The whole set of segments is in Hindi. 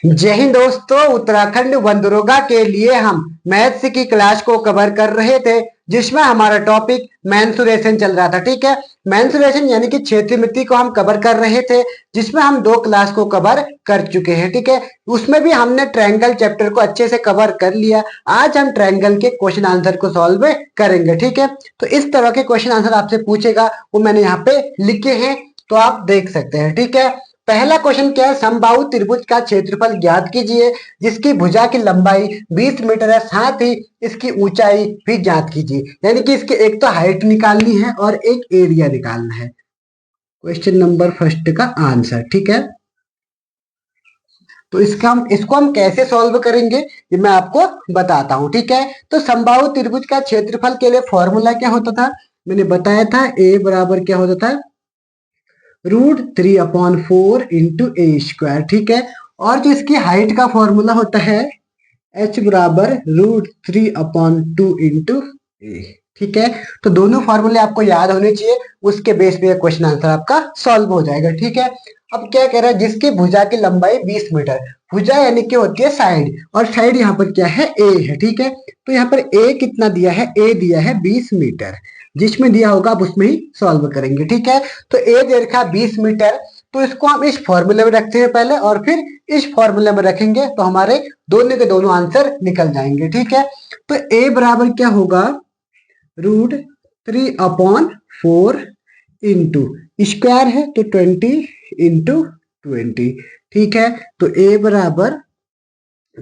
जय हिंद दोस्तों। उत्तराखंड वन दरोगा के लिए हम मैथ्स की क्लास को कवर कर रहे थे, जिसमें हमारा टॉपिक मेंसुरेशन चल रहा था। ठीक है, मेंसुरेशन यानी कि क्षेत्रमिति को हम कवर कर रहे थे, जिसमें हम 2 क्लास को कवर कर चुके हैं। ठीक है, उसमें भी हमने ट्रायंगल चैप्टर को अच्छे से कवर कर लिया। आज हम ट्रायंगल के क्वेश्चन आंसर को सॉल्व करेंगे। ठीक है, तो इस तरह के क्वेश्चन आंसर आपसे पूछेगा, वो मैंने यहाँ पे लिखे हैं, तो आप देख सकते हैं। ठीक है, पहला क्वेश्चन क्या है, समबाहु त्रिभुज का क्षेत्रफल ज्ञात कीजिए जिसकी भुजा की लंबाई 20 मीटर है, साथ ही इसकी ऊंचाई भी ज्ञात कीजिए। यानी कि इसके एक तो हाइट निकालनी है और एक एरिया निकालना है। क्वेश्चन नंबर फर्स्ट का आंसर। ठीक है, तो इसको हम कैसे सॉल्व करेंगे ये मैं आपको बताता हूं। ठीक है, तो समबाहु त्रिभुज का क्षेत्रफल के लिए फॉर्मूला क्या होता था, मैंने बताया था ए बराबर क्या होता था, √3/4 इंटू ए स्क्वायर। ठीक है, और जो इसकी हाइट का फॉर्मूला होता है h बराबर √3/2 इंटू ए। ठीक है, तो दोनों फॉर्मूले आपको याद होने चाहिए, उसके बेस पे क्वेश्चन आंसर आपका सॉल्व हो जाएगा। ठीक है, अब क्या कह रहा है, जिसकी भुजा की लंबाई 20 मीटर, भुजा यानी कि होती है साइड, और साइड यहाँ पर क्या है, ए है। ठीक है, तो यहाँ पर ए कितना दिया है, ए दिया है 20 मीटर, जिसमें दिया होगा आप उसमें ही सॉल्व करेंगे। ठीक है, तो ए दे रखा 20 मीटर, तो इसको हम इस फॉर्मूले में रखते हैं पहले, और फिर इस फॉर्मूले में रखेंगे, तो हमारे दोनों के दोनों आंसर निकल जाएंगे। ठीक है, तो ए बराबर क्या होगा, √3/4 इंटू स्क्वायर है तो 20 इंटू 20। ठीक है, तो ए बराबर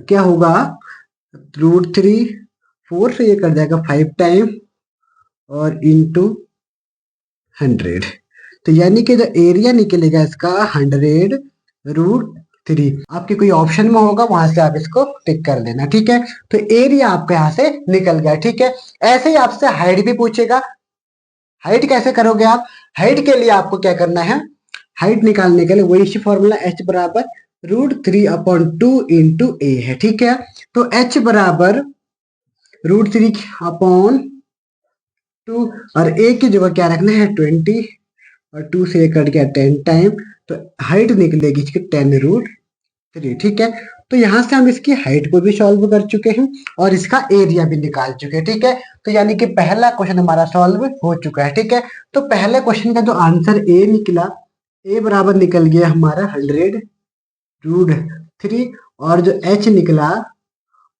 क्या होगा, √3/4 से ये कर जाएगा 5 टाइम और इंटू 100, तो यानी कि जो एरिया निकलेगा इसका 100√3। आपके कोई ऑप्शन में होगा, वहां से आप इसको टिक कर लेना। ठीक है, तो एरिया आपके यहाँ से निकल गया। ठीक है, ऐसे ही आपसे हाइट भी पूछेगा। हाइट कैसे करोगे आप, हाइट के लिए आपको क्या करना है, हाइट निकालने के लिए वही इसी फॉर्मूला h बराबर √3/2 इंटू ए है। ठीक है, तो h बराबर √3/2 और a की जगह क्या रखना है 20, और 2 से कट गया 10 टाइम, तो हाइट निकलेगी इसकी 10√3। ठीक है, तो यहां से हम इसकी हाइट को भी सॉल्व कर चुके हैं और इसका एरिया भी निकाल चुके हैं। ठीक है, तो यानी कि पहला क्वेश्चन हमारा सॉल्व हो चुका है। ठीक है, तो पहले क्वेश्चन का जो आंसर ए निकला, ए बराबर निकल गया हमारा 100√3, और जो एच निकला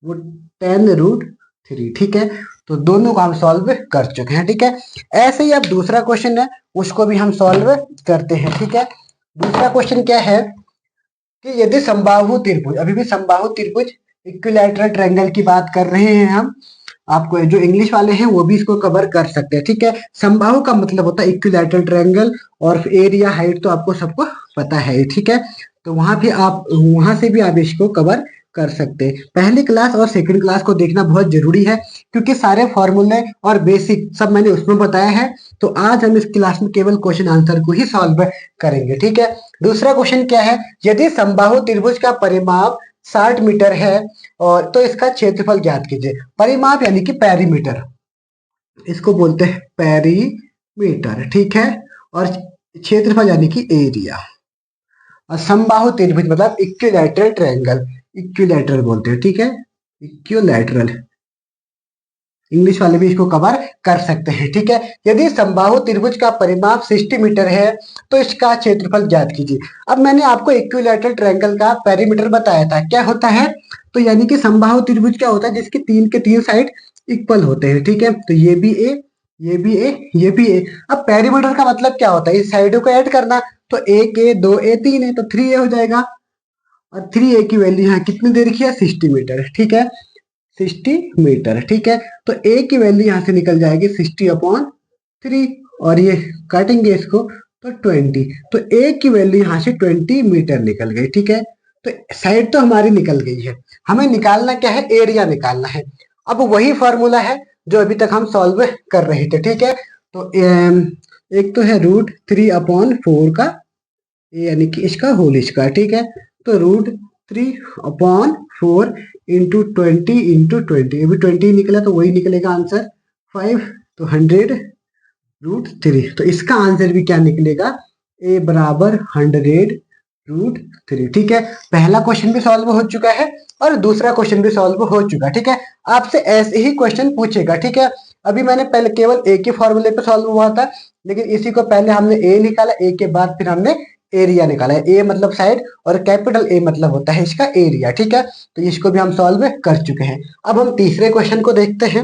वो 10√3। ठीक है, तो दोनों को हम सॉल्व कर चुके हैं। ठीक है, ऐसे ही अब दूसरा क्वेश्चन है, उसको भी हम सॉल्व करते हैं। ठीक है, दूसरा क्वेश्चन क्या है कि यदि समबाहु त्रिभुज, अभी भी समबाहु त्रिभुज इक्विलैटरल ट्रायंगल की बात कर रहे हैं हम, आपको जो इंग्लिश वाले हैं वो भी इसको कवर कर सकते हैं। ठीक है, समबाहु का मतलब होता है इक्विलैटरल ट्रायंगल, और एरिया हाइट तो आपको सबको पता है। ठीक है, तो वहां से भी आप इसको कवर कर सकते हैं। पहली क्लास और सेकंड क्लास को देखना बहुत जरूरी है, क्योंकि सारे फॉर्मूले और बेसिक सब मैंने उसमें बताया है। तो आज हम इस क्लास में केवल क्वेश्चन आंसर को ही सॉल्व करेंगे। ठीक है, दूसरा क्वेश्चन क्या है, यदि समबाहु त्रिभुज का परिमाप 60 मीटर है और तो इसका क्षेत्रफल ज्ञात कीजिए। परिमाप यानी कि पेरीमीटर, इसको बोलते हैं पेरीमीटर। ठीक है, और क्षेत्रफल यानी कि एरिया। और समबाहु त्रिभुज मतलब इक्विलैटरल ट्रायंगल, इक्विलैटरल बोलते हैं। ठीक है, इक्विलैटरल, इंग्लिश वाले भी इसको कवर कर सकते हैं। ठीक है, यदि समबाहु त्रिभुज का परिमाप 60 मीटर है तो इसका क्षेत्रफल ज्ञात कीजिए। अब मैंने आपको इक्विलैटरल ट्रायंगल का पेरीमीटर बताया था, क्या होता है, तो यानी कि समबाहु त्रिभुज क्या होता है, जिसके 3 के 3 साइड इक्वल होते हैं। ठीक है, तो ये भी ए, ये भी ए, ये भी ए। अब पेरीमीटर का मतलब क्या होता है, इस साइडों को ऐड करना, तो 1 ए 2 ए 3 ए, तो 3 ए हो जाएगा, और 3 ए की वैल्यू यहाँ कितनी दे रखी है, 60 मीटर। ठीक है, 60 मीटर। ठीक है, तो ए की वैल्यू यहाँ से निकल जाएगी 60/3, और ये काटेंगे इसको तो 20, तो ए की वैल्यू यहाँ से 20 मीटर निकल गई। ठीक है, तो साइड तो हमारी निकल गई है, हमें निकालना क्या है, एरिया निकालना है। अब वही फॉर्मूला है जो अभी तक हम सॉल्व कर रहे थे। ठीक है, तो एक तो है √3/4 का, यानी कि इसका होल स्क्वायर। ठीक है, तो √3/4 इंटू 20 अभी 20 निकला तो वही निकलेगा आंसर 5, तो 100√3। तो इसका आंसर भी क्या निकलेगा, ए बराबर 100 रूट थ्री। ठीक है, पहला क्वेश्चन भी सॉल्व हो चुका है और दूसरा क्वेश्चन भी सॉल्व हो चुका है। ठीक है, आपसे ऐसे ही क्वेश्चन पूछेगा। ठीक है, अभी मैंने पहले केवल ए के फॉर्मूले पे सॉल्व हुआ था, लेकिन इसी को पहले हमने ए निकाला, ए के बाद फिर हमने एरिया निकाला है। ए मतलब साइड और कैपिटल ए मतलब होता है इसका एरिया। ठीक है, तो इसको भी हम सॉल्व कर चुके हैं। अब हम तीसरे क्वेश्चन को देखते हैं।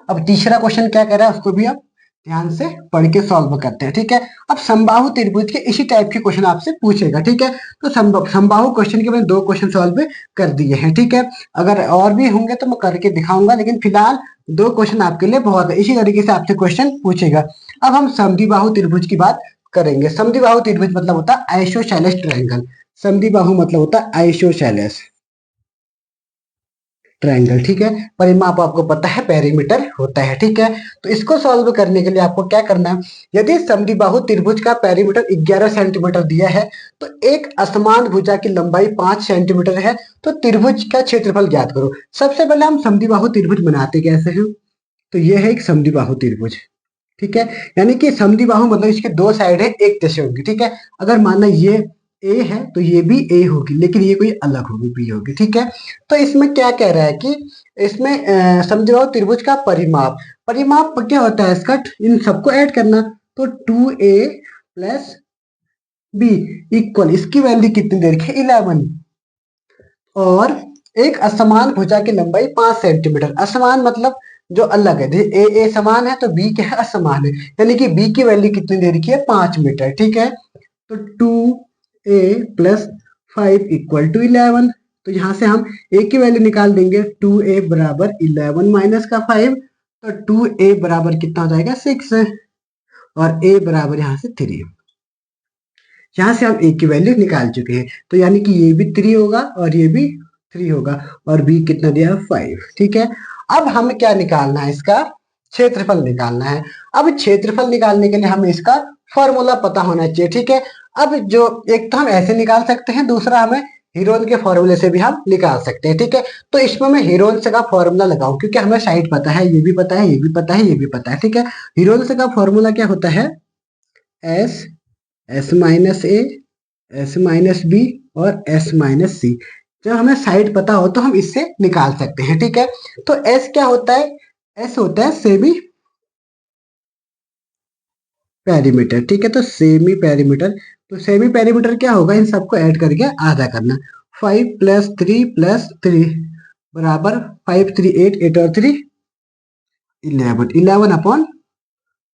अब तीसरा क्वेश्चन क्या कह रहा है उसको भी आप ध्यान से पढ़ के सॉल्व करते हैं। ठीक है, अब समबाहु त्रिभुज के इसी टाइप के क्वेश्चन आपसे पूछेगा। ठीक है, तो समबाहु क्वेश्चन के मैंने 2 क्वेश्चन सॉल्व कर दिए हैं। ठीक है, अगर और भी होंगे तो मैं करके दिखाऊंगा, लेकिन फिलहाल 2 क्वेश्चन आपके लिए बहुत है। इसी तरीके से आपसे क्वेश्चन पूछेगा। अब हम समद्विबाहु त्रिभुज की बात करेंगे। समद्विबाहु त्रिभुज मतलब होता है आइसोसेलेस ट्रायंगल। समद्विबाहु मतलब होता है आइसोसेलेस ट्रायंगल। ठीक है, परिमाप आपको पता है पेरीमीटर होता है। ठीक है, तो इसको सॉल्व करने के लिए आपको क्या करना है, यदि समद्विबाहु त्रिभुज का पेरीमीटर 11 सेंटीमीटर दिया है, तो एक असमान भुजा की लंबाई 5 सेंटीमीटर है, तो त्रिभुज का क्षेत्रफल ज्ञात करो। सबसे पहले हम समद्विबाहु त्रिभुज बनाते कैसे हैं, तो यह है एक समद्विबाहु त्रिभुज। ठीक है, यानी कि समद्विबाहु मतलब इसके 2 साइड है एक जैसे होंगी। ठीक है, अगर माना ये ए है तो ये भी ए होगी, लेकिन ये कोई अलग होगी, बी होगी। ठीक है, तो इसमें क्या कह रहा है कि इसमें समद्विबाहु त्रिभुज का परिमाप, परिमाप क्या होता है इसका, इन सबको ऐड करना। तो 2a प्लस बी इक्वल, इसकी वैल्यू कितनी दे रखी है 11, और एक असमान भुजा की लंबाई 5 सेंटीमीटर। असमान मतलब जो अलग है, जैसे ए समान है तो बी क्या है, असमान है, यानी कि बी की वैल्यू कितनी दे रखी है 5 मीटर। ठीक है, तो 2a प्लस 5 इक्वल टू 11। तो यहां से हम a की वैल्यू निकाल देंगे, 2a बराबर 11 माइनस का 5, तो 2a बराबर कितना हो जाएगा 6, और a बराबर यहां से 3। यहां से हम a की वैल्यू निकाल चुके हैं, तो यानी कि ये भी 3 होगा और ये भी 3 होगा, और b कितना दिया 5। ठीक है, अब हमें क्या निकालना है, इसका क्षेत्रफल निकालना है। अब क्षेत्रफल निकालने के लिए हमें इसका फॉर्मूला पता होना चाहिए। ठीक है, अब जो एक तो हम ऐसे निकाल सकते हैं, दूसरा हमें हीरोन के फॉर्मूले से भी हम निकाल सकते हैं। ठीक है, तो इसमें मैं हीरोन से का फॉर्मूला लगाऊं, क्योंकि हमें साइड पता है, ये भी पता है, ये भी पता है, ये भी पता है। ठीक है, हीरोन से का फॉर्मूला क्या होता है, एस एस माइनस ए, एस माइनस बी और एस माइनस सी। जब हमें साइड पता हो तो हम इससे निकाल सकते हैं। ठीक है, तो एस क्या होता है, एस होता है सेमी पेरीमीटर। ठीक है, तो सेमी पेरीमीटर, तो सेमी पेरीमीटर क्या होगा, इन सबको ऐड करके आधा करना। 5 प्लस 3 प्लस 3 बराबर 5 3 8, 8 और 3 11, 11/2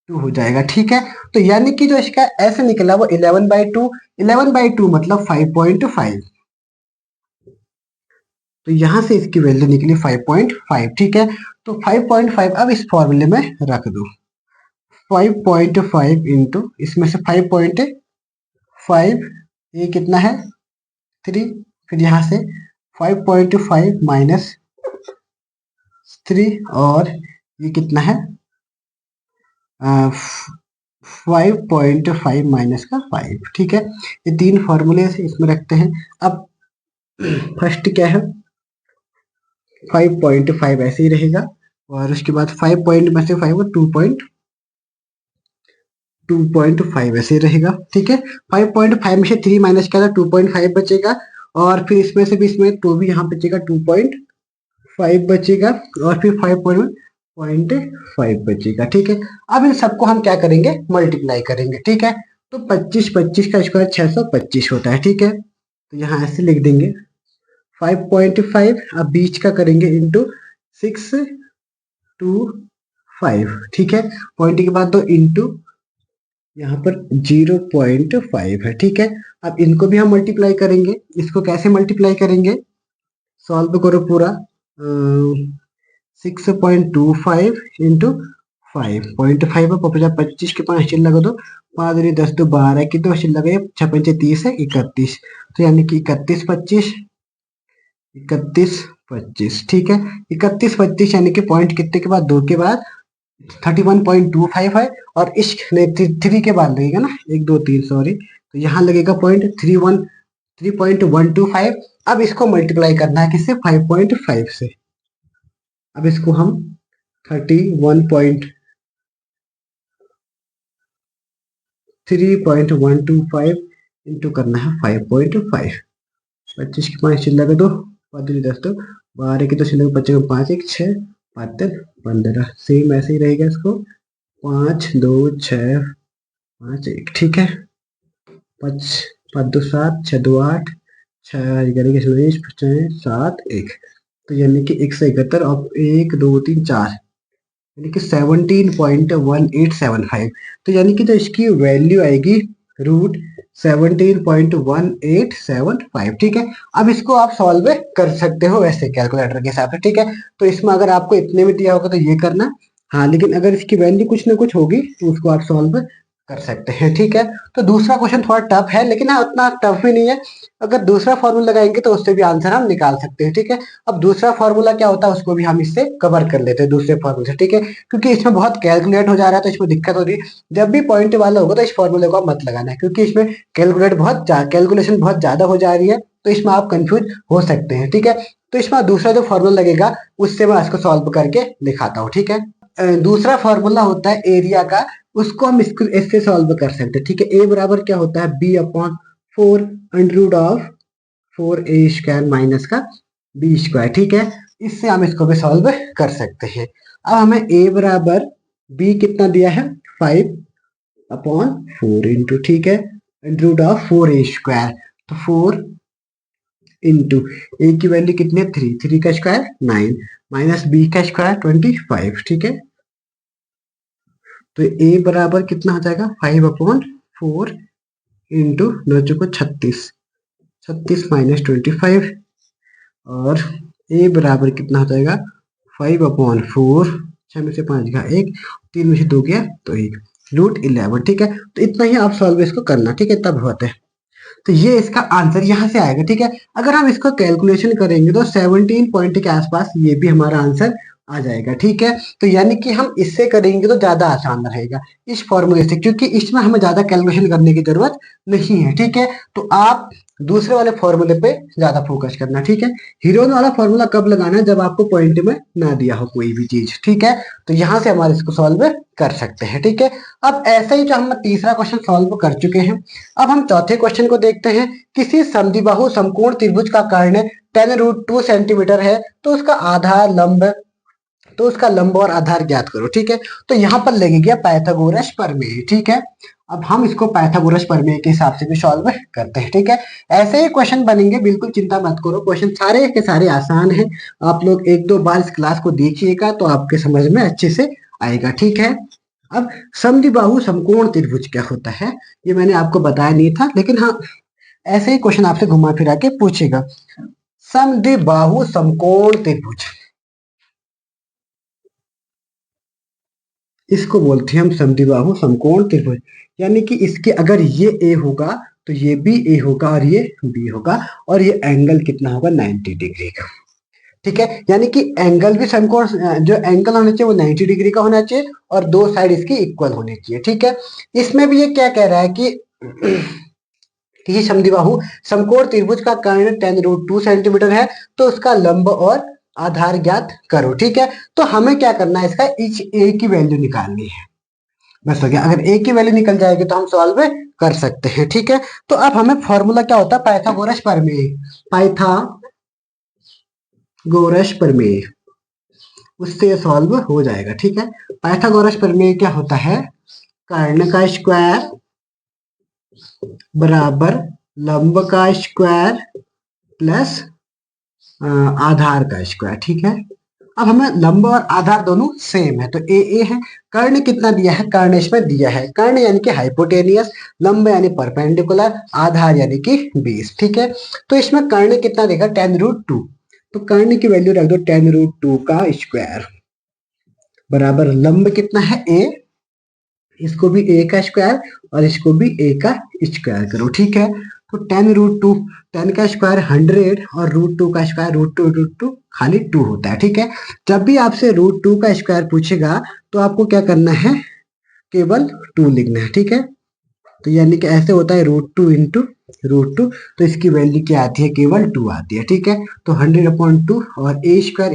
हो जाएगा। ठीक है, तो यानी कि जो इसका एस निकला वो 11/2, 11/2 मतलब 5.5। तो यहां से इसकी वैल्यू निकली 5.5। ठीक है, तो 5.5 अब इस फॉर्मूले में रख दो। 5.5 इंटू इसमें से 5.5, ये कितना है 3, फिर यहां से 5.5 माइनस 3, और ये कितना है 5.5 माइनस का 5। ठीक है, ये 3 फॉर्मूले से इसमें रखते हैं। अब फर्स्ट क्या है, 5.5 ऐसे ही रहेगा, और उसके बाद 5 पॉइंट में से 5 2.5 ऐसे ही रहेगा। ठीक है, 5.5 में से 3 माइनस किया था 2.5 बचेगा, और फिर इसमें से भी इसमें 2 भी यहाँ बचेगा, 2.5 बचेगा, और फिर 5.5 बचेगा। ठीक है, अब इन सबको हम क्या करेंगे, मल्टीप्लाई करेंगे। ठीक है, तो 25 का स्क्वायर 625 होता है। ठीक है, तो यहाँ ऐसे लिख देंगे 5.5, अब बीच का करेंगे इंटू 625। ठीक है, पॉइंट के बाद 2 इंटू यहाँ पर 0.5 है। ठीक है, अब इनको भी हम मल्टीप्लाई करेंगे। इसको कैसे मल्टीप्लाई करेंगे, सॉल्व करो पूरा। 6.25 इंटू 5.5 है, 25 के 5 चिल्ला दो, 5 दूनी 10 दो 12 की 2 चिल्ला गए, 6 5 30 है 31, तो यानी कि 31 25। ठीक है, 31 25 यानी कि पॉइंट कितने के बाद 2 के बाद 31.25 है, और इस 3 के बाद लगेगा ना, 1 2 3 सॉरी, तो यहाँ लगेगा पॉइंट 3.125। अब इसको मल्टीप्लाई करना है किससे, 5.5 से। अब इसको हम 3.125 इंटू करना है 5.5। 25 की 5 चिल्ला का 2, 5 10 तो 12 की 2 चिल्ला का 25 5 1 6 5 15। सेम ऐसे ही रहेगा इसको 5 2 6 5 1 ठीक है। 5 5 2 7 6 2 8 6 11 24 25 7 1 तो यानी कि 171 और 1 2 3 4 यानी कि 17.1875 तो यानी कि जो इसकी वैल्यू आएगी रूट 17.1875 ठीक है। अब इसको आप सॉल्व कर सकते हो वैसे कैलकुलेटर के हिसाब से ठीक है। तो इसमें अगर आपको इतने में दिया होगा तो ये करना, हाँ लेकिन अगर इसकी वैल्यू कुछ ना कुछ होगी तो उसको आप सॉल्व कर सकते हैं ठीक है। तो दूसरा क्वेश्चन थोड़ा टफ है लेकिन हाँ उतना टफ भी नहीं है। अगर दूसरा फॉर्मूला लगाएंगे तो उससे भी आंसर हम निकाल सकते हैं ठीक है। अब दूसरा फॉर्मूला क्या होता है उसको भी हम इससे कवर कर लेते हैं दूसरे फॉर्मूले से ठीक है, क्योंकि इसमें बहुत कैलकुलेट हो जा रहा है तो इसमें दिक्कत हो रही है। जब भी पॉइंट वाला होगा तो इस फॉर्मूले को आप मत लगाना है क्योंकि इसमें कैलकुलेशन बहुत ज्यादा हो जा रही है तो इसमें आप कंफ्यूज हो सकते हैं ठीक है। तो इसमें दूसरा जो फॉर्मूला लगेगा उससे मैं इसको सॉल्व करके दिखाता हूँ ठीक है। दूसरा फॉर्मूला होता है एरिया का, उसको हम इससे सॉल्व कर सकते हैं ठीक है। ए बराबर क्या होता है B upon 4 under root of 4a² minus का b² ठीक है। इससे हम इसको भी सॉल्व कर सकते हैं। अब हमें a बराबर b कितना दिया है 5/4 इंटू ठीक है अंडर रूट ऑफ 4a² तो 4 इंटू ए की वैल्यू कितनी है 3, 3 का स्क्वायर 9 माइनस b का स्क्वायर 25 ठीक है। तो a बराबर कितना हो जाएगा 5/4 इंटू 9 चौको 36, 36 माइनस 25 और a बराबर कितना हो जाएगा 5/4 6 में से 5 गया 1 3 में से 2 गया तो 1 √11 ठीक है। तो इतना ही आप सॉल्व इसको करना ठीक है तब होता है। तो ये इसका आंसर यहाँ से आएगा ठीक है। अगर हम इसको कैलकुलेशन करेंगे तो 17 पॉइंट के आसपास ये भी हमारा आंसर आ जाएगा ठीक है। तो यानी कि हम इससे करेंगे तो ज्यादा आसान रहेगा इस फॉर्मूले से, क्योंकि इसमें हमें ज्यादा कैलकुलेशन करने की जरूरत नहीं है ठीक है। तो आप दूसरे वाले फॉर्मूले पे ज्यादा फोकस करना ठीक है। हीरोन वाला फॉर्मूला कब लगाना है जब आपको पॉइंट में ना दिया हो कोई भी चीज ठीक है। तो यहाँ से हमारे इसको सॉल्व कर सकते हैं ठीक है। अब ऐसे ही जो हम तीसरा क्वेश्चन सॉल्व कर चुके हैं, अब हम चौथे क्वेश्चन को देखते हैं। किसी समद्विबाहु समकोण त्रिभुज का कर्ण 10√2 सेंटीमीटर है तो उसका लंब और आधार ज्ञात करो ठीक है। तो यहाँ पर लगे गया पाइथागोरस प्रमेय ठीक है। अब हम इसको पाइथागोरस प्रमेय के हिसाब से भी सॉल्व करते हैं ठीक है। ऐसे ही क्वेश्चन बनेंगे, बिल्कुल चिंता मत करो, क्वेश्चन सारे के सारे आसान हैं। आप लोग एक दो बार इस क्लास को देखिएगा तो आपके समझ में अच्छे से आएगा ठीक है। अब समद्विबाहु समकोण त्रिभुज क्या होता है ये मैंने आपको बताया नहीं था, लेकिन हाँ ऐसे ही क्वेश्चन आपसे घुमा फिरा के पूछेगा। समद्विबाहु समकोण त्रिभुज इसको बोलते हैं हम समद्विबाहु समकोण त्रिभुज, यानी कि इसके अगर ये ए होगा तो ये भी ए होगा और ये बी होगा और ये एंगल कितना होगा 90 डिग्री का ठीक है। यानी कि एंगल भी समकोण, जो एंगल होना चाहिए वो 90 डिग्री का होना चाहिए और दो साइड इसकी इक्वल होनी चाहिए ठीक है। इसमें भी ये क्या कह रहा है कि किसी समद्विबाहु समकोण त्रिभुज का कर्ण 10√2 सेंटीमीटर है तो उसका लंब और आधार ज्ञात करो ठीक है। तो हमें क्या करना है इसका ए की वैल्यू निकालनी है, बस हो गया। अगर ए की वैल्यू निकल जाएगी तो हम सॉल्व कर सकते हैं ठीक है। तो अब हमें फॉर्मूला क्या होता है पाइथागोरस प्रमेय, पाइथागोरस प्रमेय उससे सॉल्व हो जाएगा ठीक है। पाइथागोरस प्रमेय क्या होता है कर्ण का स्क्वायर बराबर लंब का स्क्वायर प्लस आधार का स्क्वायर ठीक है। अब हमें लंब और आधार दोनों सेम है तो ए है। कर्ण कितना दिया है, कर्ण इसमें दिया है, कर्ण यानी कि हाइपोटेनियस, लंब यानी परपेंडिकुलर, आधार यानी कि 20 ठीक है। तो इसमें कर्ण कितना देगा 10√2, तो कर्ण की वैल्यू रख दो 10√2 का स्क्वायर बराबर लंब कितना है ए, इसको भी ए का स्क्वायर और इसको भी ए का स्क्वायर करो ठीक है। तो 10√2, 10 का स्क्वायर 100 और √2 का स्क्वायर √2 खाली 2 होता है ठीक है। जब भी आपसे √2 का स्क्वायर पूछेगा तो आपको क्या करना है केवल 2 लिखना है ठीक है। तो यानी कि ऐसे होता है √2 इंटू √2, तो इसकी वैल्यू क्या आती है केवल 2 आती है ठीक है। तो 100/2 और ए स्क्वायर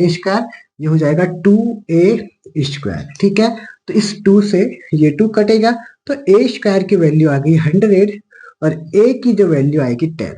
ये हो जाएगा 2a² ठीक है। तो इस 2 से ये 2 कटेगा तो ए स्क्वायर की वैल्यू आ गई 100 और a की जो वैल्यू आएगी 10,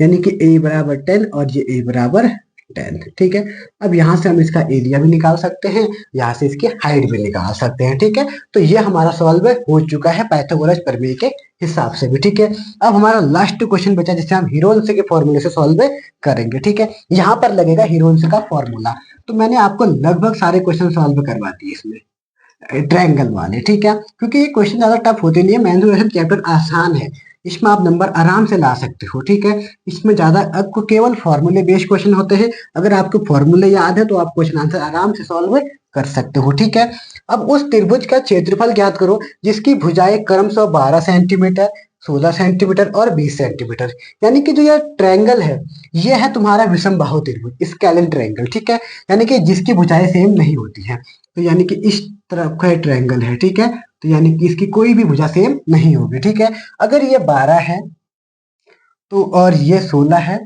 यानी कि a बराबर 10 और ये a बराबर 10। ठीक है, अब यहाँ से हम इसका एरिया भी निकाल सकते हैं, यहाँ से इसकी हाइट भी निकाल सकते हैं। ठीक है, तो ये हमारा सॉल्व हो चुका है पाइथागोरस प्रमेय के हिसाब से भी। ठीक है, अब हमारा लास्ट क्वेश्चन बचा जिसे हम हीरोन्स के फॉर्मूले से सॉल्व करेंगे। ठीक है, यहाँ पर लगेगा हीरोन्स का फॉर्मूला। तो मैंने आपको लगभग सारे क्वेश्चन सॉल्व करवा दिए इसमें, ट्रायंगल वाले। ठीक है, क्योंकि ये क्वेश्चन ज्यादा टफ होते नहीं है, मेंसुरेशन चैप्टर आसान है, इसमें आप नंबर आराम से ला सकते हो। ठीक है, इसमें ज्यादा आपको केवल फॉर्मूले बेस्ड क्वेश्चन होते हैं, अगर आपको फॉर्मूले याद है तो आप क्वेश्चन आंसर आराम से सॉल्व कर सकते हो। ठीक है, अब उस त्रिभुज का क्षेत्रफल ज्ञात करो जिसकी भुजाएं क्रमशः 12 सेंटीमीटर, 16 सेंटीमीटर और 20 सेंटीमीटर, यानी कि जो ये ट्रायंगल है ये है तुम्हारा विषमबाहु त्रिभुज, स्केलेन ट्रायंगल। ठीक है, यानी कि जिसकी भुजाएं सेम नहीं होती हैं, तो यानी कि इस तरफ का ट्रायंगल है। ठीक है, तो यानी कि इसकी कोई भी भुजा सेम नहीं होगी। ठीक है, अगर ये 12 है तो और ये 16 है,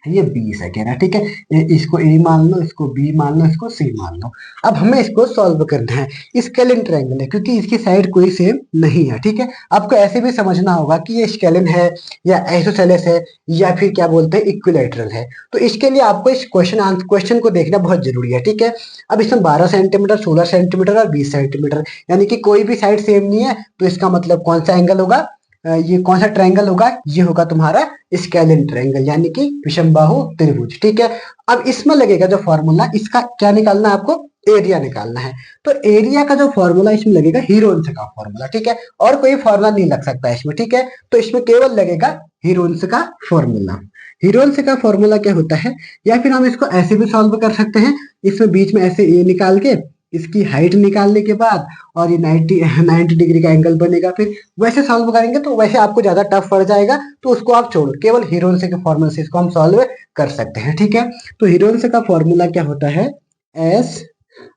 ये 20 है कह रहा है। ठीक है, इसको ए मान लो, इसको बी मान लो, इसको सी मान लो। अब हमें इसको सॉल्व करना है। स्केलिन ट्रायंगल है क्योंकि इसकी साइड कोई सेम नहीं है। ठीक है, आपको ऐसे भी समझना होगा कि ये स्केलिन है या आइसोसेलेस है या फिर क्या बोलते हैं इक्विलैटरल है। तो इसके लिए आपको इस क्वेश्चन को देखना बहुत जरूरी है। ठीक है, अब इसमें 12 सेंटीमीटर, 16 सेंटीमीटर और 20 सेंटीमीटर, यानी कि कोई भी साइड सेम नहीं है, तो इसका मतलब कौन सा एंगल होगा, ये कौन सा ट्रायंगल होगा, ये होगा तुम्हारा स्केलिन ट्रायंगल, यानी कि विषमबाहु त्रिभुज। ठीक है, अब इसमें लगेगा जो फॉर्मूला, इसका क्या निकालना है आपको, एरिया निकालना है। तो एरिया का जो फॉर्मूला इसमें लगेगा हीरोन्स का फॉर्मूला। ठीक है, और कोई फॉर्मूला नहीं लग सकता इसमें। ठीक है, तो इसमें केवल लगेगा हीरोन्स का फॉर्मूला। हीरोन्स का फॉर्मूला क्या होता है, या फिर हम इसको ऐसे भी सॉल्व कर सकते हैं, इसमें बीच में ऐसे ए निकाल के इसकी हाइट निकालने के बाद और ये 90 डिग्री का एंगल बनेगा, फिर वैसे सॉल्व करेंगे तो वैसे आपको ज्यादा टफ पड़ जाएगा, तो उसको आप छोड़ो, केवल हीरोन्स के फॉर्मूला से इसको हम सॉल्व कर सकते हैं। ठीक है, तो हीरोन्स का फॉर्मूला क्या होता है, एस,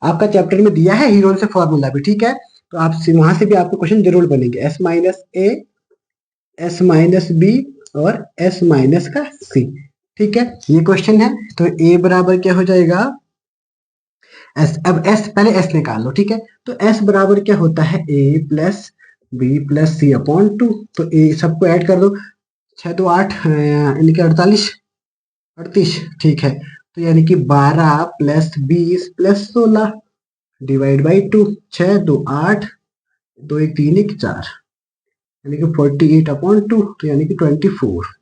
आपका चैप्टर में दिया है हीरोन्स फॉर्मूला भी। ठीक है, तो आप वहां से भी आपको क्वेश्चन जरूर बनेंगे, एस माइनस ए, एस माइनस बी और एस माइनस का सी। ठीक है, ये क्वेश्चन है। तो ए बराबर क्या हो जाएगा, एस, अब एस पहले एस निकाल लो। ठीक है, तो एस बराबर क्या होता है, ए प्लस बी प्लस सी अपॉन 2। तो ए सबको ऐड कर दो, 6 2 8 यानी कि 48 38। ठीक है, तो यानी कि 12 प्लस 20 प्लस 16 डिवाइड बाई 2, 6 2 8, 2 1 3 1 4, यानी कि 48 अपॉन 2, तो यानी कि 24,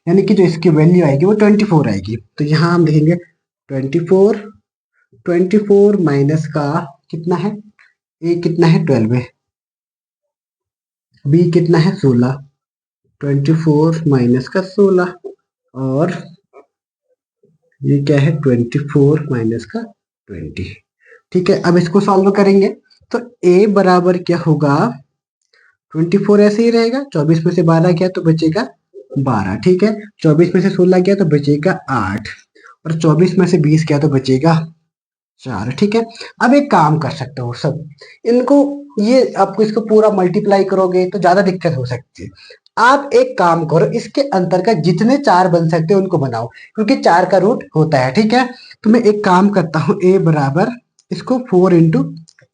यानी कि जो इसकी वैल्यू आएगी वो 24 आएगी। तो यहाँ हम देखेंगे 24, 24 माइनस का कितना है, ए कितना है 12 है, बी कितना है 16, 24 माइनस का 16, और ये क्या है 24 माइनस का 20। ठीक है, अब इसको सॉल्व करेंगे तो a बराबर क्या होगा, 24 ऐसे ही रहेगा, 24 में से 12 गया तो बचेगा 12। ठीक है, 24 में से 16 गया तो बचेगा 8, और 24 में से 20 गया तो बचेगा 4। ठीक है, अब एक काम कर सकते हो सब, इनको ये आपको इसको पूरा मल्टीप्लाई करोगे तो ज्यादा दिक्कत हो सकती है। आप एक काम करो, इसके अंतर्गत जितने 4 बन सकते हैं उनको बनाओ, क्योंकि 4 का रूट होता है। ठीक है, तो मैं एक काम करता हूँ, a बराबर इसको 4 इंटू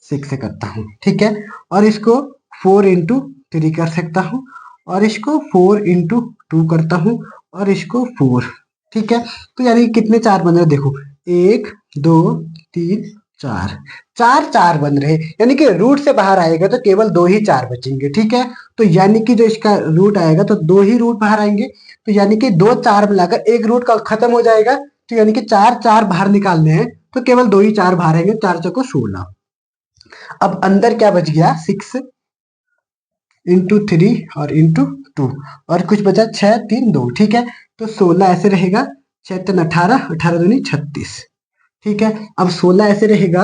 6 से करता हूँ। ठीक है, और इसको 4 इंटू 3 कर सकता हूँ, और इसको 4 इंटू 2 करता हूँ, और इसको 4। ठीक है, तो यानी कितने 4 बन रहे देखो, 1 2 3 4, 4 4 बन रहे, यानी कि रूट से बाहर आएगा तो केवल 2 ही 4 बचेंगे। ठीक है, तो यानी कि जो इसका रूट आएगा तो 2 ही रूट बाहर आएंगे, तो यानी कि 2 4 मिलाकर एक रूट का खत्म हो जाएगा, तो यानी कि 4 4 बाहर निकालने हैं तो केवल 2 ही 4 बाहर आएंगे, 4 चौको 16। अब अंदर क्या बच गया, 6 इंटू 3 और इंटू 2, और कुछ बचा 6 3 2। ठीक है, तो 16 ऐसे रहेगा, 6 3 18, 18 दूनी 36। ठीक है, अब 16 ऐसे रहेगा,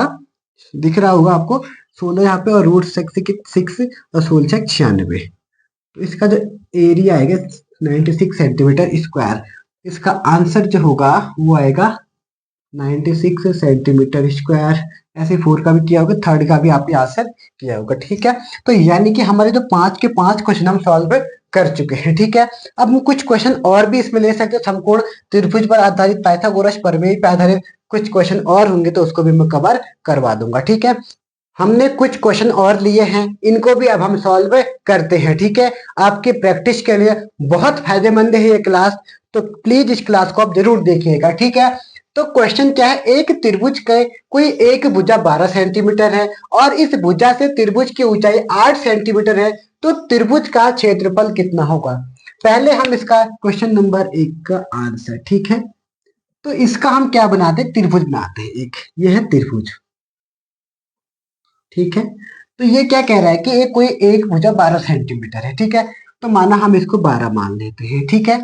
दिख रहा होगा आपको, 16 यहाँ पे और रूट 6 और 16 96, तो इसका जो एरिया आएगा 96 सेंटीमीटर स्क्वायर। इसका आंसर जो होगा वो आएगा 96 सेंटीमीटर स्क्वायर। ऐसे 4 का भी किया होगा, थर्ड का भी आपने आंसर किया होगा। ठीक है, तो यानी कि हमारे जो 5 के 5 क्वेश्चन हम सॉल्व कर चुके हैं। ठीक है, अब हम कुछ क्वेश्चन और भी इसमें ले सकते हैं, समकोण त्रिभुज पर आधारित, पाइथागोरस प्रमेय पर आधारित कुछ क्वेश्चन और होंगे तो उसको भी मैं कवर करवा दूंगा। ठीक है, हमने कुछ क्वेश्चन और लिए हैं, इनको भी अब हम सॉल्व करते हैं। ठीक है, आपकी प्रैक्टिस के लिए बहुत फायदेमंद है ये क्लास, तो प्लीज इस क्लास को आप जरूर देखिएगा। ठीक है, तो क्वेश्चन क्या है, एक त्रिभुज के कोई एक भुजा 12 सेंटीमीटर है और इस भुजा से त्रिभुज की ऊंचाई 8 सेंटीमीटर है, तो त्रिभुज का क्षेत्रफल कितना होगा। पहले हम इसका क्वेश्चन नंबर 1 का आंसर, ठीक है, तो इसका हम क्या बनाते हैं, त्रिभुज बनाते हैं एक, ये है त्रिभुज। ठीक है, तो ये क्या कह रहा है कि एक कोई एक भुजा 12 सेंटीमीटर है। ठीक है, तो माना हम इसको 12 मान लेते हैं। ठीक है,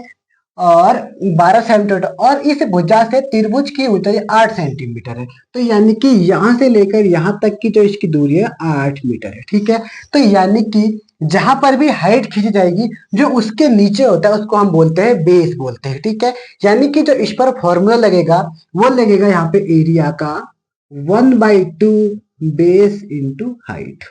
और 12 सेंटीमीटर और इस भुजा से त्रिभुज की ऊंचाई 8 सेंटीमीटर है, तो यानी कि यहां से लेकर यहां तक की जो इसकी दूरी है 8 मीटर है। ठीक है, तो यानी कि जहां पर भी हाइट खींची जाएगी जो उसके नीचे होता है उसको हम बोलते हैं बेस बोलते हैं। ठीक है, यानी कि जो इस पर फॉर्मूला लगेगा वो लगेगा यहाँ पे एरिया का 1/2 बेस इंटू हाइट।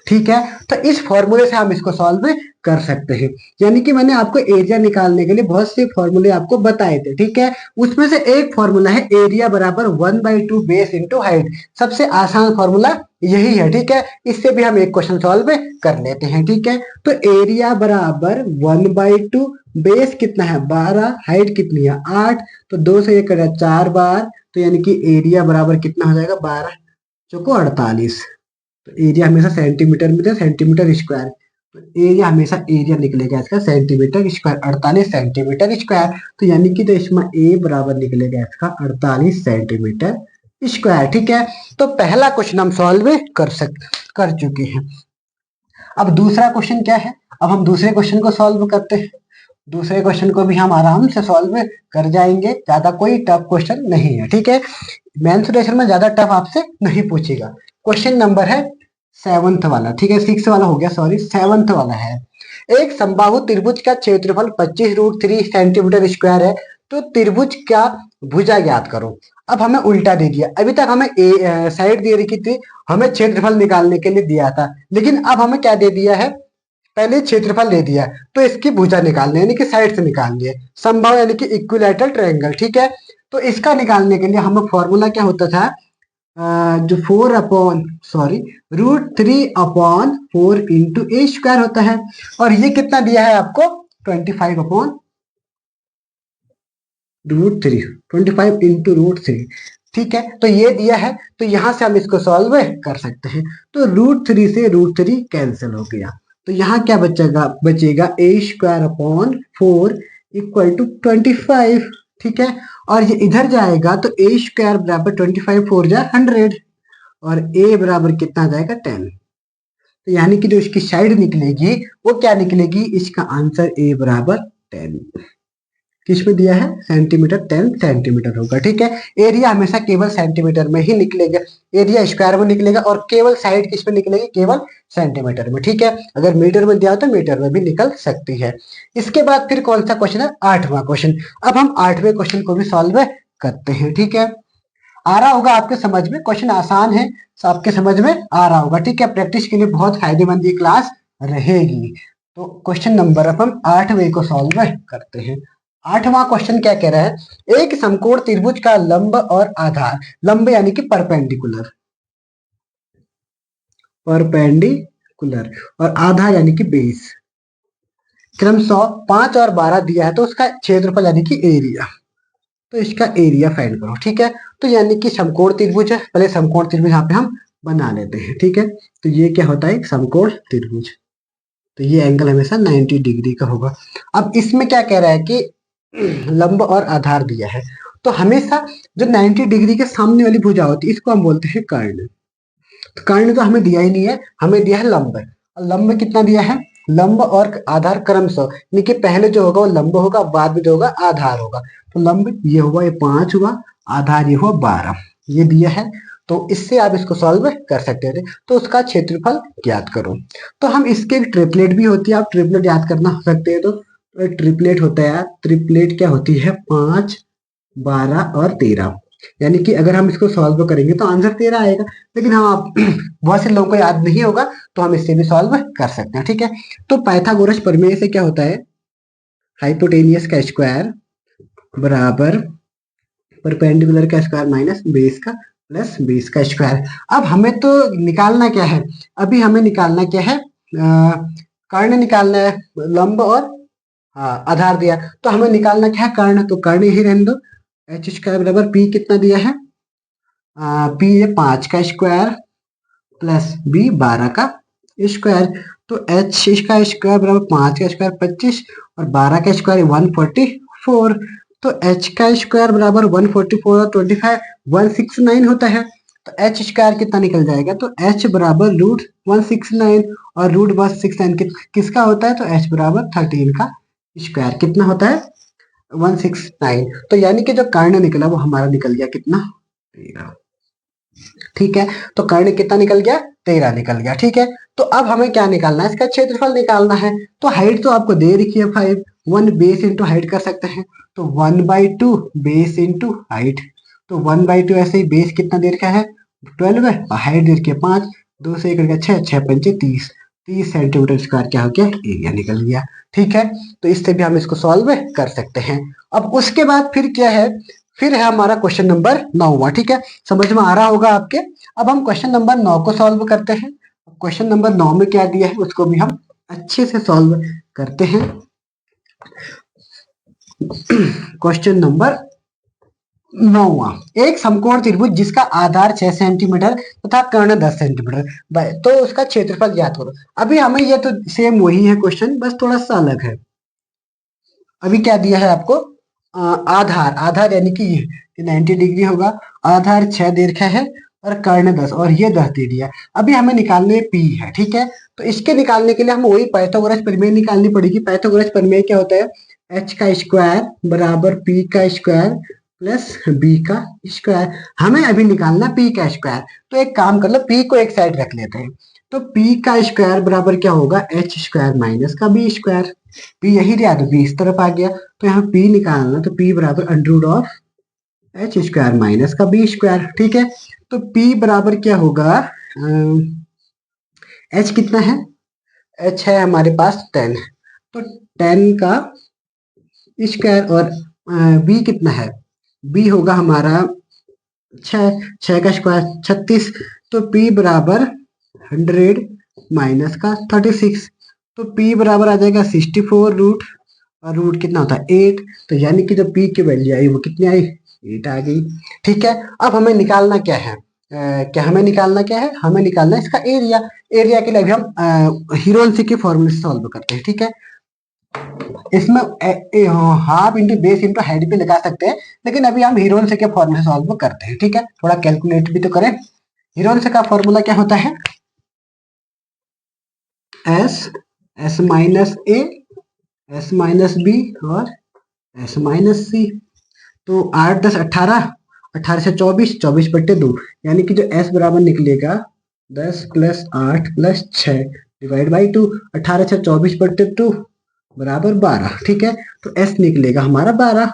ठीक है, तो इस फॉर्मूले से हम इसको सॉल्व कर सकते हैं। यानी कि मैंने आपको एरिया निकालने के लिए बहुत से फॉर्मूले आपको बताए थे। ठीक है, उसमें से एक फॉर्मूला है एरिया बराबर 1/2 बेस इंटू हाइट, सबसे आसान फॉर्मूला यही है। ठीक है, इससे भी हम एक क्वेश्चन सॉल्व कर लेते हैं। ठीक है, तो एरिया बराबर 1/2 बेस कितना है 12, हाइट कितनी है 8, तो 2 से ये करें 4 बार, तो यानी कि एरिया बराबर कितना हो जाएगा 12 चौको 48। तो एरिया हमेशा सेंटीमीटर में, सेंटीमीटर स्क्वायर, तो एरिया हमेशा एरिया निकलेगा इसका सेंटीमीटर स्क्वायर, 48 सेंटीमीटर स्क्वायर। तो यानी कि तो इसमें ए बराबर निकलेगा इसका 48 सेंटीमीटर स्क्वायर। ठीक है, तो पहला क्वेश्चन हम सॉल्व कर चुके हैं। अब दूसरा क्वेश्चन क्या है, अब हम दूसरे क्वेश्चन को सॉल्व करते हैं। दूसरे क्वेश्चन को भी हम आराम से सॉल्व कर जाएंगे, ज्यादा कोई टफ क्वेश्चन नहीं है। ठीक है, मेंसुरेशन में ज्यादा टफ आपसे नहीं पूछेगा। क्वेश्चन नंबर है 7th वाला, ठीक है 6 वाला हो गया, सॉरी 7th वाला है। एक समबाहु त्रिभुज का क्षेत्रफल 25√3 सेंटीमीटर स्क्वायर है, तो त्रिभुज का भुजा ज्ञात करो। अब हमें उल्टा दे दिया, अभी तक हमें साइड दे रखी थी, हमें क्षेत्रफल निकालने के लिए दिया था, लेकिन अब हमें क्या दे दिया है, पहले क्षेत्रफल दे दिया, तो इसकी भुजा निकालनी यानी कि साइड से निकालनी है, समबाहु यानी कि इक्विलैटरल ट्रायंगल। ठीक है, तो इसका निकालने के लिए हमें फॉर्मूला क्या होता था, जो 3/4 इंटू ए स्क्वायर होता है, और ये कितना दिया है आपको 25 इंटू √3। ठीक है, तो ये दिया है, तो यहां से हम इसको सॉल्व कर सकते हैं। तो √3 से √3 कैंसिल हो गया, तो यहाँ क्या बचेगा a²/4 इक्वल टू 25। ठीक है, और ये इधर जाएगा तो a² बराबर 25 4 जा 100, और a बराबर कितना जाएगा 10। तो यानी कि जो इसकी साइड निकलेगी वो क्या निकलेगी, इसका आंसर a बराबर 10 किसमें दिया है सेंटीमीटर, 10 सेंटीमीटर होगा। ठीक है, एरिया हमेशा केवल सेंटीमीटर में ही निकलेगा, एरिया स्क्वायर में निकलेगा, और केवल साइड किस में निकलेगी, केवल सेंटीमीटर में। ठीक है, अगर मीटर में दिया हो तो मीटर में भी निकल सकती है। इसके बाद फिर कौन सा क्वेश्चन है, 8वां क्वेश्चन। अब हम 8वें क्वेश्चन को भी सॉल्व करते हैं। ठीक है, आ रहा होगा आपके समझ में, क्वेश्चन आसान है, तो आपके समझ में आ रहा होगा। ठीक है, प्रैक्टिस के लिए बहुत फायदेमंद ये क्लास रहेगी। तो क्वेश्चन नंबर अब हम 8वें को सॉल्व करते हैं। 8वां क्वेश्चन क्या कह रहा है, एक समकोण त्रिभुज का लंब और आधार, लंब यानी कि परपेंडिकुलर, और आधार यानी कि बेस, क्रमशः 5 और 12 दिया है, तो उसका क्षेत्रफल यानी कि एरिया, तो इसका एरिया फाइंड करो। ठीक है, तो यानी कि समकोण त्रिभुज है, पहले समकोण त्रिभुज यहाँ पे हम बना लेते हैं। ठीक है, तो ये क्या होता है, समकोण त्रिभुज, तो ये एंगल हमेशा 90 डिग्री का होगा। अब इसमें क्या कह रहा है कि लंब और आधार दिया है, तो हमेशा जो 90 डिग्री के सामने वाली भुजा होती है इसको हम बोलते हैं कर्ण। तो कर्ण तो हमें दिया ही नहीं है, हमें दिया है लंब, और लंब कितना दिया है, लंब और आधार क्रमशः, यानी कि पहले जो होगा वो लंब होगा, बाद में जो होगा आधार होगा। तो लंब ये हुआ, ये 5 हुआ, आधार ये हुआ 12, ये दिया है, तो इससे आप इसको सॉल्व कर सकते थे। तो उसका क्षेत्रफल ज्ञात करो। तो हम इसके ट्रिपलेट भी होती है, आप ट्रिपलेट याद करना सकते हैं। तो ट्रिपलेट होता है, ट्रिपलेट क्या होती है 5, 12 और 13, यानी कि अगर हम इसको सॉल्व करेंगे तो आंसर 13 आएगा। लेकिन हम आप बहुत से लोगों को याद नहीं होगा, तो हम इससे भी सॉल्व कर सकते हैं। ठीक है, तो पाइथागोरस प्रमेय से क्या होता है, हाइपोटेनियस का स्क्वायर बराबर परपेंडिकुलर का स्क्वायर माइनस बेस का प्लस बी इसका स्क्वायर। अब हमें तो निकालना क्या है, अभी हमें निकालना क्या है, कर्ण निकालना है, लंब और आधार दिया, तो हमें निकालना क्या है, कर्ण, तो कर्ण यही रहने दो। एच स्क्वायर बराबर पी कितना दिया है, पी है 5 का स्क्वायर प्लस बी 12 का स्क्वायर। तो एच का स्क्वायर बराबर 5 का स्क्वायर 25 और 12 का स्क्वायर 144। तो एच का स्क्वायर बराबर 144 और 25 169 होता है। तो एच स्क्वायर कितना निकल जाएगा, तो एच बराबर रूट 169 और रूट 169 किसका होता है, तो एच बराबर 13 का स्क्वायर कितना होता है 169। तो यानी कि जो कर्ण निकला वो हमारा निकल गया कितना 13। ठीक है, तो कर्ण कितना निकल गया 13 निकल गया। ठीक है, तो अब हमें क्या निकालना है, इसका क्षेत्रफल निकालना है। तो हाइट तो आपको दे रखी है 5, 1 बेस इंटू हाइट कर सकते हैं, तो 1/2 बेस इंटू हाइट। तो 1/2 ऐसे ही, बेस कितना दे रखा है 12 है और हाइट दे रखी है 5, 2 से 1 6, 6 पंचे 30, 30 सेंटीमीटर स्क्वायर क्या हो गया एरिया निकल गया। ठीक है, तो इससे भी हम इसको सॉल्व कर सकते हैं। अब उसके बाद फिर क्या है, फिर है हमारा क्वेश्चन नंबर 9वां। ठीक है, समझ में आ रहा होगा आपके। अब हम क्वेश्चन नंबर 9 को सॉल्व करते हैं। क्वेश्चन नंबर 9 में क्या दिया है उसको भी हम अच्छे से सॉल्व करते हैं। क्वेश्चन नंबर 9वां, एक समकोण त्रिभुज जिसका आधार 6 सेंटीमीटर तथा कर्ण 10 सेंटीमीटर, तो उसका क्षेत्रफल ज्ञात करो। अभी हमें ये तो सेम वही है क्वेश्चन, बस थोड़ा सा अलग है। अभी क्या दिया है आपको, आधार, आधार यानी कि ये 90 डिग्री होगा, आधार 6 दे रखा है और कर्ण 10 और ये 10 दे दिया। अभी हमें निकालने पी है। ठीक है, तो इसके निकालने के लिए हमें वही पाइथागोरस प्रमेय निकालनी पड़ेगी। पाइथागोरस प्रमेय क्या होता है, एच का स्क्वायर बराबर पी का स्क्वायर प्लस बी का स्क्वायर। हमें अभी निकालना पी का स्क्वायर, तो एक काम कर लो, पी को एक साइड रख लेते हैं। तो पी का स्क्वायर बराबर क्या होगा, एच स्क्वायर माइनस का बी स्क्वायर। पी यही रहा तो बी इस तरफ आ गया, तो यहाँ पी निकालना, तो पी बराबर under of H square minus का बी स्क्वायर। ठीक है, तो पी बराबर क्या होगा, एच कितना है, एच है हमारे पास 10, तो 10 का स्क्वायर और बी कितना है, बी होगा हमारा 6, 6 का स्क्वायर 36, तो पी बराबर 100 माइनस का 36, तो पी बराबर आ जाएगा 64 रूट, और रूट कितना होता है 8, तो यानी कि जो पी की वैल्यू आई वो कितनी आई 8 आ गई। ठीक है, अब हमें निकालना क्या है, क्या हमें निकालना क्या है, हमें निकालना है इसका एरिया। एरिया के लिए अभी हम हीरोन्सी के फॉर्मूले से सॉल्व करते हैं। ठीक है, इसमें half into base into height भी लगा सकते हैं, लेकिन अभी हम हीरोन्सी के फॉर्मूले से सॉल्व करते हैं। ठीक है, थोड़ा कैलकुलेट भी तो करें। हीरोन्सी का फॉर्मूला क्या होता है, एस, एस माइनस ए, एस माइनस बी और एस माइनस सी। तो 8 10 18, 18 से 24, 24/2, यानी कि जो एस बराबर निकलेगा 10 प्लस 8 प्लस 6 डिवाइड बाई 2, 18 से 24/2 बराबर 12। ठीक है, तो एस निकलेगा हमारा 12,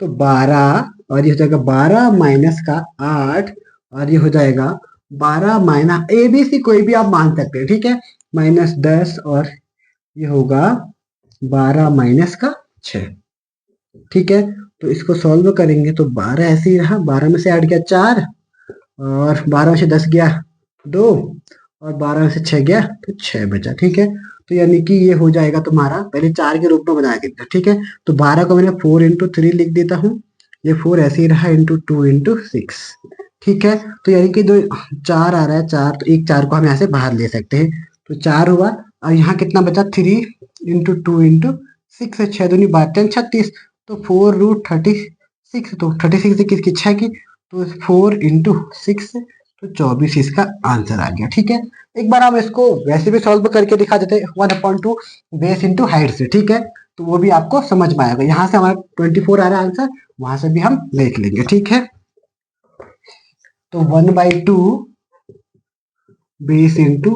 तो 12 और ये हो जाएगा 12 माइनस का 8 और ये हो जाएगा 12 माइनस ए बी सी कोई भी आप मान सकते हैं। ठीक है, माइनस 10 और ये होगा 12 माइनस का 6। ठीक है, तो इसको सॉल्व करेंगे तो 12 ऐसे ही रहा, 12 में से 8 गया 4 और 12 में से 10 गया 2 और 12 में से 6 गया तो 6 बचा। ठीक है, तो यानी कि ये हो जाएगा तुम्हारा, पहले 4 के रूप में बनाया गया। ठीक है, तो 12 को मैंने 4 इंटू 3 लिख देता हूँ, ये 4 ऐसे ही रहा इंटू 2 इंटू 6। ठीक है, तो यानी कि जो 4 आ रहा है 4, तो एक 4 को हम यहाँ से बाहर ले सकते हैं, तो 4 हुआ और यहाँ कितना बचा 3 इंटू 2 इंटू 6, 6 दूनी 12 36, तो 4 रूट 36, तो 36 से किसकी 6 की, तो 4 इंटू 6 तो 24 इसका आंसर आ गया। ठीक है, एक बार हम इसको वैसे भी सॉल्व करके दिखा देते हैं 1/2 बेस इंटू हाइट से। ठीक है, तो वो भी आपको समझ में आएगा। यहाँ से हमारा 24 आ रहा है आंसर, वहां से भी हम देख लेंगे। ठीक है, तो 1/2 बेस इंटू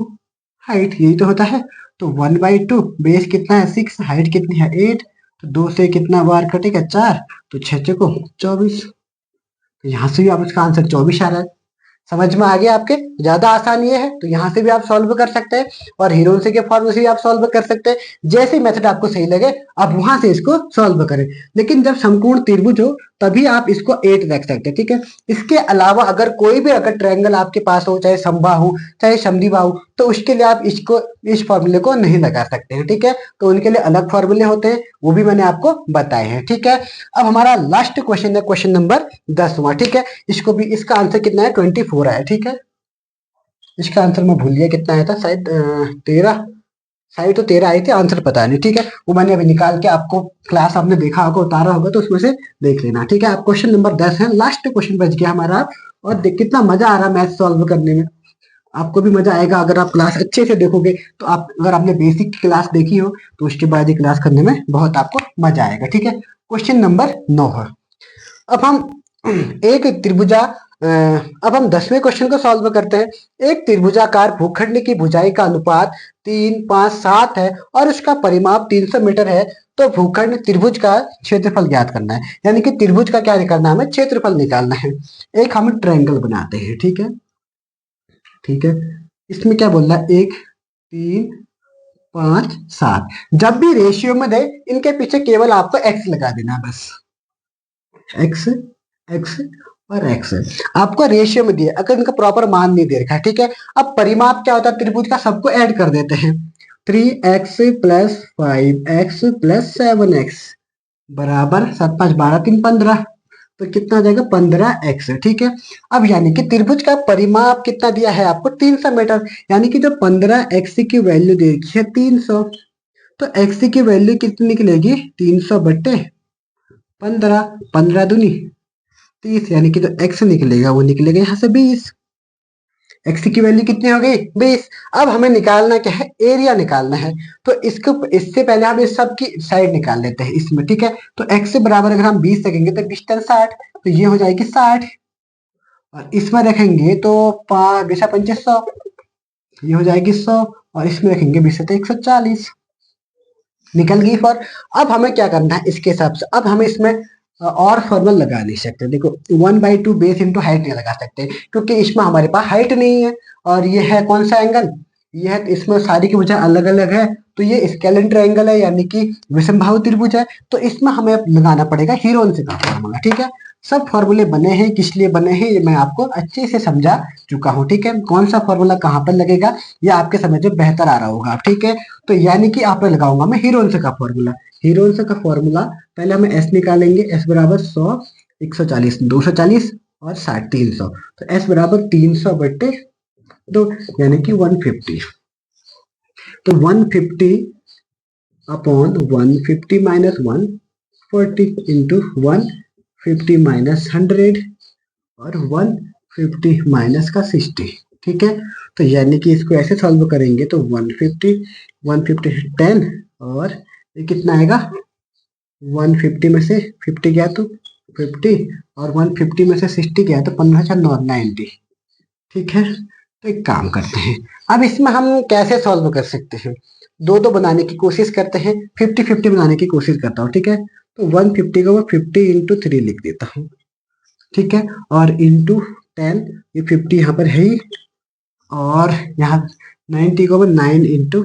हाइट यही तो होता है। तो 1/2 बेस कितना है 6, हाइट कितनी है 8, तो 2 से कितना बार कटेगा 4, तो 6 को 24, तो यहाँ से भी आप इसका आंसर 24 आ रहा है। समझ में आ गया आपके, ज्यादा आसान ये है, तो यहाँ से भी आप सॉल्व कर सकते हैं और हीरोन्सी के फॉर्मूले से भी आप सॉल्व कर सकते हैं। जैसे मेथड आपको सही लगे आप वहां से इसको सॉल्व करें। लेकिन जब समकोण त्रिभुज हो तभी आप इसको 8 रख सकते हैं, ठीक है। इसके अलावा अगर कोई भी अगर ट्रायंगल आपके पास हो, चाहे समबाहु चाहे समद्विबाहु, तो उसके लिए आप इसको इस फॉर्मूले को नहीं लगा सकते हैं, ठीक है। तो उनके लिए अलग फॉर्मूले होते हैं, वो भी मैंने आपको बताए हैं, ठीक है। अब हमारा लास्ट क्वेश्चन है क्वेश्चन नंबर 10वां, ठीक है। इसको भी, इसका आंसर कितना है 24 है, ठीक है। इसका आंसर मैं भूल गया कितना आया था, शायद 13, शायद तो 13 आई थी, आंसर पता नहीं, ठीक है। वो मैंने अभी निकाल के आपको, क्लास आपने देखा होगा, उतारा होगा, तो उसमें से देख लेना, ठीक है। आप क्वेश्चन नंबर 10 है, लास्ट क्वेश्चन बच गया हमारा। और देख कितना मजा आ रहा है मैथ सॉल्व करने में, आपको भी मजा आएगा अगर आप क्लास अच्छे से देखोगे। तो आप, अगर आपने बेसिक की क्लास देखी हो, तो उसके बाद ये क्लास करने में बहुत आपको मजा आएगा, ठीक है। क्वेश्चन नंबर 9 है। अब हम एक त्रिभुजा अब हम 10वें क्वेश्चन को सॉल्व करते हैं। एक त्रिभुजाकार भूखंड की भुजाई का अनुपात 3, 5, 7 है और उसका परिमाप 300 मीटर है। तो भूखंड त्रिभुज का क्षेत्रफल ज्ञात करना है, यानी कि त्रिभुज का क्या करना है, हमें क्षेत्रफल निकालना है। एक हम ट्रायंगल बनाते हैं, ठीक है, ठीक है। इसमें क्या बोल रहा है, 1, 3, 5, 7। जब भी रेशियो में दे, इनके पीछे केवल आपको एक्स लगा देना, बस एक्स, एक्स और एक्स। आपको रेशियो में दिया, अगर इनका प्रॉपर मान नहीं दे रखा है, ठीक है। अब परिमाप क्या होता है त्रिभुज का, सबको ऐड कर देते हैं। 3x plus 5x plus 7x बराबर 7, 5, 12, 3, 15। तो कितना आ जाएगा 15x, ठीक है। अब यानी कि त्रिभुज का परिमाप कितना दिया है आपको 300 मीटर, यानी कि जो 15x की वैल्यू देखी है 300, तो x की वैल्यू कितनी निकलेगी 300 बट्टे 15, 15 दूनी 30, यानी कि जो x निकलेगा वो निकलेगा यहाँ से 20। x की वैल्यू कितनी हो गई 20। अब हमें निकालना क्या है, एरिया निकालना है। तो इसको, इससे पहले हम इस सब की साइड निकाल लेते हैं इसमें, ठीक है। तो x से बराबर अगर हम 20 रखेंगे तो 20 10 60, तो ये हो जाएगी 60। और इसमें रखेंगे तो 5, 20, 25, 100, ये हो जाएगी 100। और इसमें रखेंगे 20 तो 140, निकल गई फॉर। अब हमें क्या करना है इसके हिसाब से, अब हमें इसमें और फॉर्मूला लगा नहीं सकते। देखो 1/2 बेस इंटू हाइट नहीं लगा सकते, क्योंकि इसमें हमारे पास हाइट नहीं है। और ये है कौन सा एंगल, ये है, इसमें सारी की वजह अलग अलग है। तो ये स्केलेन ट्रायंगल है, यानी कि विषमबाहु त्रिभुज है। तो इसमें हमें लगाना पड़ेगा हीरोन का फॉर्मूला, ठीक है। सब फॉर्मूले बने हैं, किस लिए बने हैं ये मैं आपको अच्छे से समझा चुका हूँ, ठीक है। कौन सा फॉर्मूला कहाँ पर लगेगा ये आपके समझ में बेहतर आ रहा होगा, ठीक है। तो यानी कि आप लगाऊंगा मैं हीरोन का फॉर्मूला। हीरोन का फॉर्मूला, पहले हम एस निकालेंगे, एस बराबर 100, 140, 240 और 60, 300। तो एस बराबर 300 बट्टे 2, यानी कि 150। तो 150 अपॉन 150 माइनस 140 इंटू 150 माइनस 100 और 150 माइनस का 60, ठीक है। तो यानी कि इसको ऐसे सॉल्व करेंगे तो 150, 150 10, और ये कितना आएगा 150 में से 50 गया तो 50, और 150 में से 60 गया तो 15×9 90, ठीक है। तो एक काम करते हैं, अब इसमें हम कैसे सॉल्व कर सकते हैं, दो दो बनाने की कोशिश करते हैं, 50-50 बनाने की कोशिश करता हूँ, ठीक है। तो 150 को मैं 50 इंटू 3 लिख देता हूँ, ठीक है। और इंटू 10, ये 50 यहाँ पर है ही, और यहाँ 90 को मैं 9 इंटू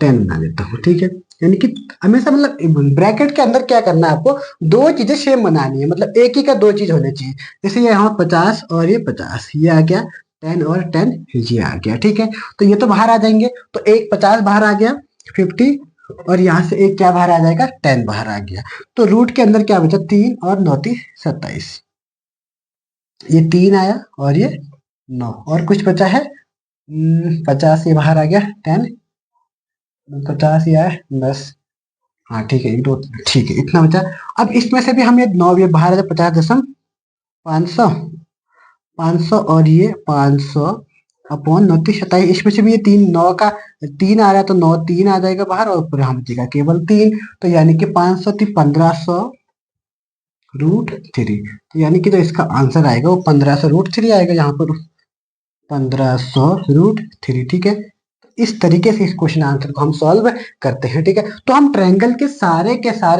10 बना देता हूँ, ठीक है। यानी कि हमेशा, मतलब ब्रैकेट के अंदर क्या करना है आपको, दो चीजें सेम बनानी है, मतलब एक ही का दो चीज होनी चाहिए। जैसे ये यहाँ 50 और ये 50, ये आ गया 10 और 10 ये आ गया, ठीक है। तो ये तो बाहर आ जाएंगे, तो एक 50 बाहर आ गया 50, और यहाँ से एक क्या बाहर आ जाएगा 10 बाहर आ गया। तो रूट के अंदर क्या बचा 3 और 9 × 27, ये 3 आया और ये 9, और कुछ बचा है 50, ये बाहर आ गया 10, 50 ये आया 10, हाँ ठीक है, दो, ठीक है, इतना बचा। अब इसमें से भी हम ये 9, ये बाहर आ जाए 50,500, 500 और ये 500 अपॉन 29, इसमें से भी ये 3, 9 का 3 आ रहा है, तो 9 3 आ जाएगा बाहर, और पूरा हम बचेगा केवल 3। तो यानी कि 500 थी 1500 रूट 3, तो यानी कि जो इसका आंसर आएगा वो 1500 रूट 3 आएगा यहाँ पर, 1500 रूट 3, ठीक है। इस तरीके से इस क्वेश्चन आंसर को हम सॉल्व करते हैं। ठीक है, तो हम ट्रायंगल के सारे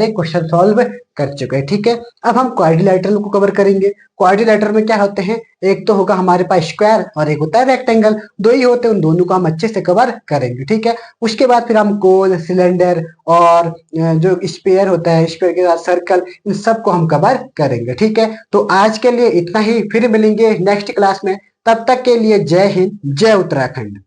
क्वेश्चन सॉल्व कर चुके हैं। ठीक है, अब हम क्वाड्रिलेटरल को कवर करेंगे। क्वाड्रिलेटरल में क्या होते हैं, एक तो होगा हमारे पास स्क्वायर और एक होता है रेक्टेंगल, दो ही होते हैं, उन दोनों को हम अच्छे से कवर करेंगे। ठीक है, उसके बाद फिर हम कोन, सिलेंडर और जो स्फीयर होता है, स्फीयर के साथ सर्कल, इन सबको हम कवर करेंगे। ठीक है, तो आज के लिए इतना ही, फिर मिलेंगे नेक्स्ट क्लास में। तब तक के लिए जय हिंद, जय उत्तराखंड।